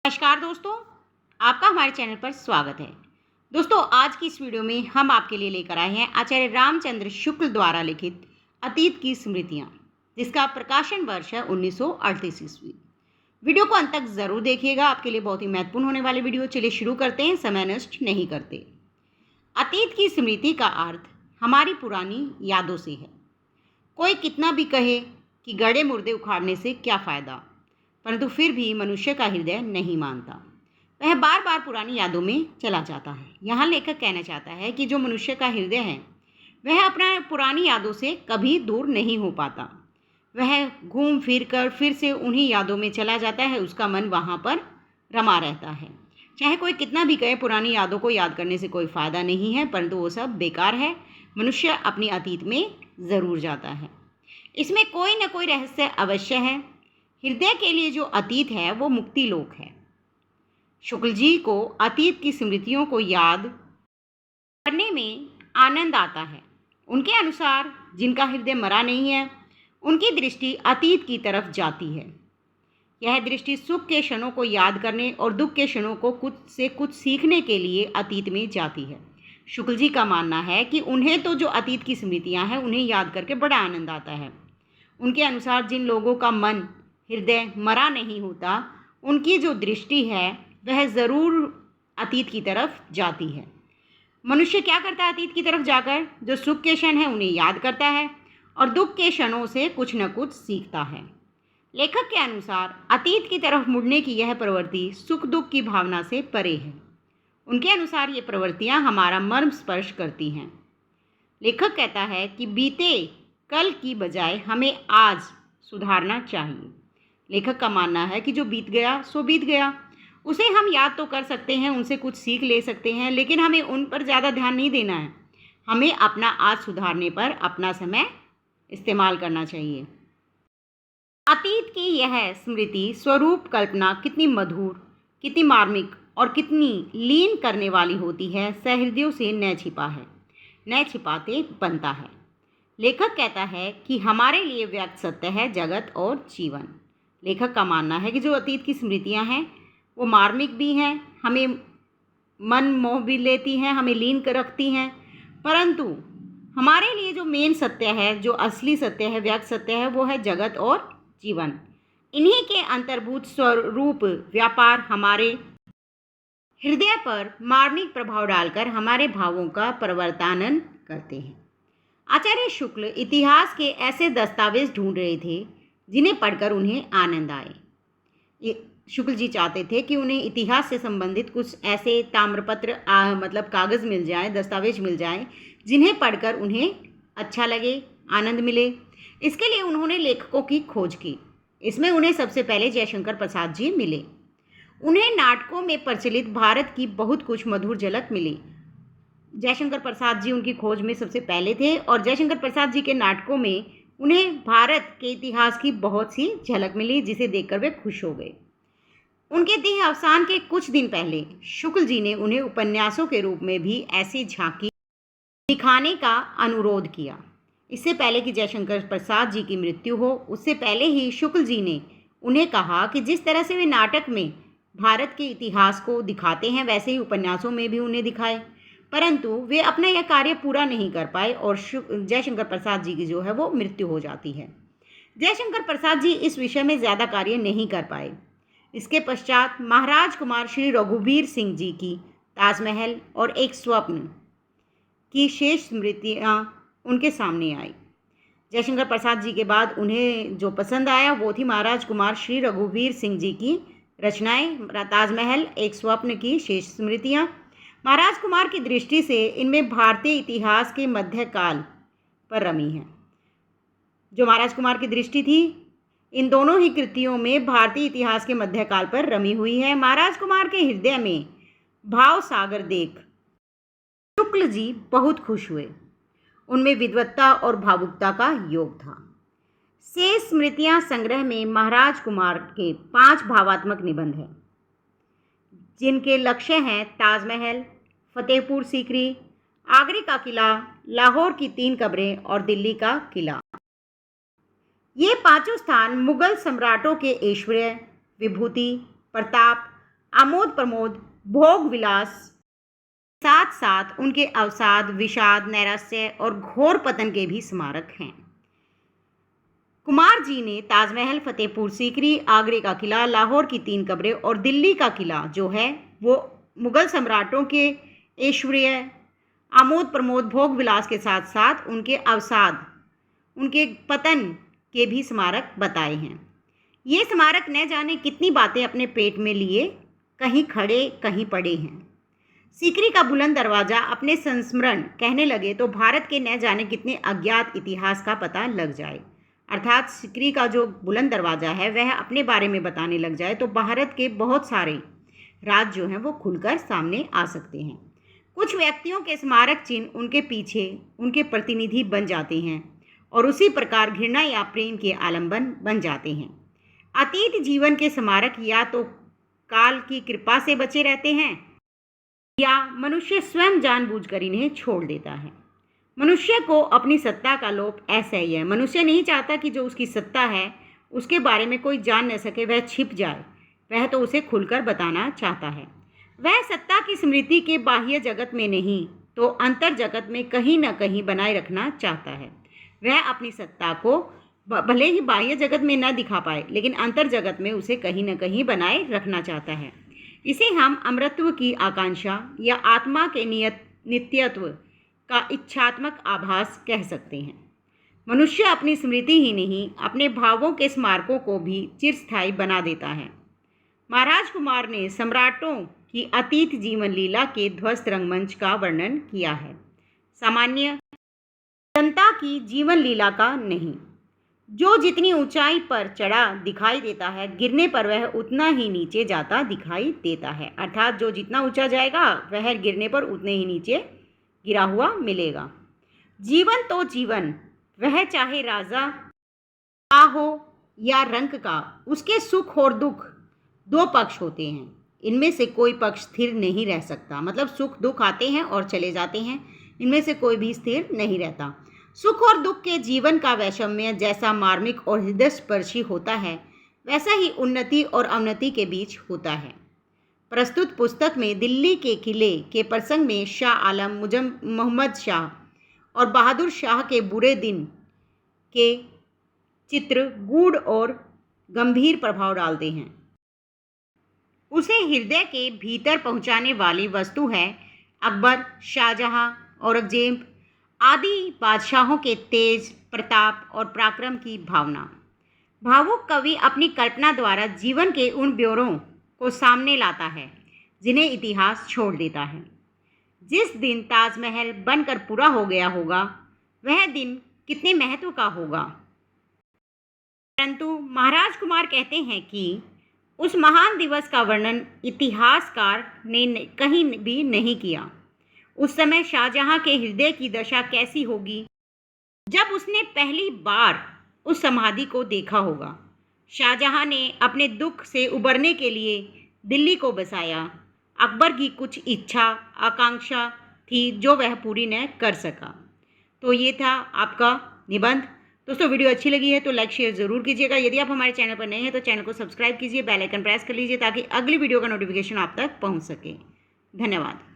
नमस्कार दोस्तों, आपका हमारे चैनल पर स्वागत है। दोस्तों, आज की इस वीडियो में हम आपके लिए लेकर आए हैं आचार्य रामचंद्र शुक्ल द्वारा लिखित अतीत की स्मृतियाँ, जिसका प्रकाशन वर्ष है 1938 ईस्वी। वीडियो को अंत तक ज़रूर देखिएगा, आपके लिए बहुत ही महत्वपूर्ण होने वाले वीडियो। चलिए शुरू करते हैं, समय नष्ट नहीं करते। अतीत की स्मृति का अर्थ हमारी पुरानी यादों से है। कोई कितना भी कहे कि गड़े मुर्दे उखाड़ने से क्या फ़ायदा, परंतु फिर भी मनुष्य का हृदय नहीं मानता। वह बार बार पुरानी यादों में चला जाता है। यहाँ लेखक कहना चाहता है कि जो मनुष्य का हृदय है वह अपना पुरानी यादों से कभी दूर नहीं हो पाता। वह घूम फिर कर फिर से उन्हीं यादों में चला जाता है। उसका मन वहाँ पर रमा रहता है। चाहे कोई कितना भी कहे, पुरानी यादों को याद करने से कोई फ़ायदा नहीं है, परंतु वो सब बेकार है। मनुष्य अपनी अतीत में ज़रूर जाता है। इसमें कोई न कोई रहस्य अवश्य है। हृदय के लिए जो अतीत है वो मुक्ति लोक है। शुक्ल जी को अतीत की स्मृतियों को याद करने में आनंद आता है। उनके अनुसार जिनका हृदय मरा नहीं है उनकी दृष्टि अतीत की तरफ जाती है। यह दृष्टि सुख के क्षणों को याद करने और दुख के क्षणों को कुछ सीखने के लिए अतीत में जाती है। शुक्ल जी का मानना है कि उन्हें तो जो अतीत की स्मृतियाँ हैं उन्हें याद करके बड़ा आनंद आता है। उनके अनुसार जिन लोगों का मन हृदय मरा नहीं होता, उनकी जो दृष्टि है वह ज़रूर अतीत की तरफ जाती है। मनुष्य क्या करता है अतीत की तरफ जाकर? जो सुख के क्षण हैं उन्हें याद करता है और दुख के क्षणों से कुछ न कुछ सीखता है। लेखक के अनुसार अतीत की तरफ मुड़ने की यह प्रवृत्ति सुख दुख की भावना से परे है। उनके अनुसार ये प्रवृत्तियाँ हमारा मर्म स्पर्श करती हैं। लेखक कहता है कि बीते कल की बजाय हमें आज सुधारना चाहिए। लेखक का मानना है कि जो बीत गया सो बीत गया। उसे हम याद तो कर सकते हैं, उनसे कुछ सीख ले सकते हैं, लेकिन हमें उन पर ज़्यादा ध्यान नहीं देना है। हमें अपना आज सुधारने पर अपना समय इस्तेमाल करना चाहिए। अतीत की यह स्मृति स्वरूप कल्पना कितनी मधुर, कितनी मार्मिक और कितनी लीन करने वाली होती है, सहृदयों से न छिपा है, न छिपाते बनता है। लेखक कहता है कि हमारे लिए व्यक्त सत्य है जगत और जीवन। लेखक का मानना है कि जो अतीत की स्मृतियां हैं वो मार्मिक भी हैं, हमें मन मोह भी लेती हैं, हमें लीन कर रखती हैं, परंतु हमारे लिए जो मेन सत्य है, जो असली सत्य है, व्यक्त सत्य है, वो है जगत और जीवन। इन्हीं के अंतर्भूत स्वरूप व्यापार हमारे हृदय पर मार्मिक प्रभाव डालकर हमारे भावों का परिवर्तन करते हैं। आचार्य शुक्ल इतिहास के ऐसे दस्तावेज ढूंढ रहे थे जिन्हें पढ़कर उन्हें आनंद आए। शुक्ल जी चाहते थे कि उन्हें इतिहास से संबंधित कुछ ऐसे ताम्रपत्र मतलब कागज़ मिल जाए, दस्तावेज मिल जाए, जिन्हें पढ़कर उन्हें अच्छा लगे, आनंद मिले। इसके लिए उन्होंने लेखकों की खोज की। इसमें उन्हें सबसे पहले जयशंकर प्रसाद जी मिले। उन्हें नाटकों में प्रचलित भारत की बहुत कुछ मधुर झलक मिली। जयशंकर प्रसाद जी उनकी खोज में सबसे पहले थे और जयशंकर प्रसाद जी के नाटकों में उन्हें भारत के इतिहास की बहुत सी झलक मिली, जिसे देखकर वे खुश हो गए। उनके देह अवसान के कुछ दिन पहले शुक्ल जी ने उन्हें उपन्यासों के रूप में भी ऐसी झांकी दिखाने का अनुरोध किया। इससे पहले कि जयशंकर प्रसाद जी की मृत्यु हो, उससे पहले ही शुक्ल जी ने उन्हें कहा कि जिस तरह से वे नाटक में भारत के इतिहास को दिखाते हैं वैसे ही उपन्यासों में भी उन्हें दिखाए, परंतु वे अपना यह कार्य पूरा नहीं कर पाए और जयशंकर प्रसाद जी की जो है वो मृत्यु हो जाती है। जयशंकर प्रसाद जी इस विषय में ज़्यादा कार्य नहीं कर पाए। इसके पश्चात महाराज कुमार श्री रघुवीर सिंह जी की ताजमहल और एक स्वप्न की शेष स्मृतियाँ उनके सामने आई। जयशंकर प्रसाद जी के बाद उन्हें जो पसंद आया वो थी महाराज कुमार श्री रघुवीर सिंह जी की रचनाएं, ताजमहल, एक स्वप्न की शेष स्मृतियाँ। महाराज कुमार की दृष्टि से इनमें भारतीय इतिहास के मध्यकाल पर रमी है। जो महाराज कुमार की दृष्टि थी, इन दोनों ही कृतियों में भारतीय इतिहास के मध्यकाल पर रमी हुई है। महाराज कुमार के हृदय में भाव सागर देख शुक्ल जी बहुत खुश हुए। उनमें विद्वत्ता और भावुकता का योग था। शेष स्मृतियाँ संग्रह में महाराज कुमार के 5 भावात्मक निबंध हैं, जिनके लक्ष्य हैं ताजमहल, फतेहपुर सीकरी, आगरे का किला, लाहौर की 3 कब्रें और दिल्ली का किला। ये 5 स्थान मुगल सम्राटों के ऐश्वर्य, विभूति, प्रताप आमोद प्रमोद, भोग विलास, साथ साथ उनके अवसाद, विषाद, नैराश्य और घोर पतन के भी स्मारक हैं। कुमार जी ने ताजमहल, फतेहपुर सीकरी, आगरे का किला, लाहौर की 3 कब्रें और दिल्ली का किला जो है वो मुगल सम्राटों के ऐश्वर्य, आमोद प्रमोद, भोग विलास के साथ साथ उनके अवसाद, उनके पतन के भी स्मारक बताए हैं। ये स्मारक न जाने कितनी बातें अपने पेट में लिए कहीं खड़े कहीं पड़े हैं। सीकरी का बुलंद दरवाज़ा अपने संस्मरण कहने लगे तो भारत के न जाने कितने अज्ञात इतिहास का पता लग जाए। अर्थात सीकरी का जो बुलंद दरवाज़ा है वह अपने बारे में बताने लग जाए तो भारत के बहुत सारे राज जो हैं वो खुलकर सामने आ सकते हैं। कुछ व्यक्तियों के स्मारक चिन्ह उनके पीछे उनके प्रतिनिधि बन जाते हैं और उसी प्रकार घृणा या प्रेम के आलंबन बन जाते हैं। अतीत जीवन के स्मारक या तो काल की कृपा से बचे रहते हैं या मनुष्य स्वयं जानबूझकर इन्हें छोड़ देता है। मनुष्य को अपनी सत्ता का लोभ ऐसा ही है। मनुष्य नहीं चाहता कि जो उसकी सत्ता है उसके बारे में कोई जान न सके, वह छिप जाए। वह तो उसे खुलकर बताना चाहता है। वह सत्ता की स्मृति के बाह्य जगत में नहीं तो अंतर जगत में कहीं न कहीं बनाए रखना चाहता है। वह अपनी सत्ता को भले ही बाह्य जगत में न दिखा पाए लेकिन अंतर जगत में उसे कहीं न कहीं बनाए रखना चाहता है। इसे हम अमरत्व की आकांक्षा या आत्मा के नित्यत्व का इच्छात्मक आभास कह सकते हैं। मनुष्य अपनी स्मृति ही नहीं अपने भावों के स्मारकों को भी चिरस्थायी बना देता है। महाराज कुमार ने सम्राटों की अतीत जीवन लीला के ध्वस्त रंगमंच का वर्णन किया है, सामान्य जनता की जीवन लीला का नहीं। जो जितनी ऊंचाई पर चढ़ा दिखाई देता है गिरने पर वह उतना ही नीचे जाता दिखाई देता है। अर्थात जो जितना ऊंचा जाएगा वह गिरने पर उतने ही नीचे गिरा हुआ मिलेगा। जीवन तो जीवन, वह चाहे राजा का हो या रंक का, उसके सुख और दुख 2 पक्ष होते हैं। इनमें से कोई पक्ष स्थिर नहीं रह सकता। मतलब सुख दुख आते हैं और चले जाते हैं, इनमें से कोई भी स्थिर नहीं रहता। सुख और दुख के जीवन का वैषम्य जैसा मार्मिक और हृदयस्पर्शी होता है वैसा ही उन्नति और अवनति के बीच होता है। प्रस्तुत पुस्तक में दिल्ली के किले के प्रसंग में शाह आलम, मोहम्मद शाह और बहादुर शाह के बुरे दिन के चित्र गूढ़ और गंभीर प्रभाव डालते हैं। उसे हृदय के भीतर पहुंचाने वाली वस्तु है अकबर, शाहजहां, औरंगजेब आदि बादशाहों के तेज, प्रताप और पराक्रम की भावना। भावुक कवि अपनी कल्पना द्वारा जीवन के उन ब्योरों को सामने लाता है जिन्हें इतिहास छोड़ देता है। जिस दिन ताजमहल बनकर पूरा हो गया होगा वह दिन कितने महत्व का होगा। परंतु महाराज कुमार कहते हैं कि उस महान दिवस का वर्णन इतिहासकार ने कहीं भी नहीं किया। उस समय शाहजहां के हृदय की दशा कैसी होगी जब उसने पहली बार उस समाधि को देखा होगा। शाहजहां ने अपने दुख से उबरने के लिए दिल्ली को बसाया। अकबर की कुछ इच्छा आकांक्षा थी जो वह पूरी न कर सका। तो ये था आपका निबंध। दोस्तों वीडियो अच्छी लगी है तो लाइक शेयर ज़रूर कीजिएगा। यदि आप हमारे चैनल पर नए हैं तो चैनल को सब्सक्राइब कीजिए, बेल आइकन प्रेस कर लीजिए ताकि अगली वीडियो का नोटिफिकेशन आप तक पहुंच सके। धन्यवाद।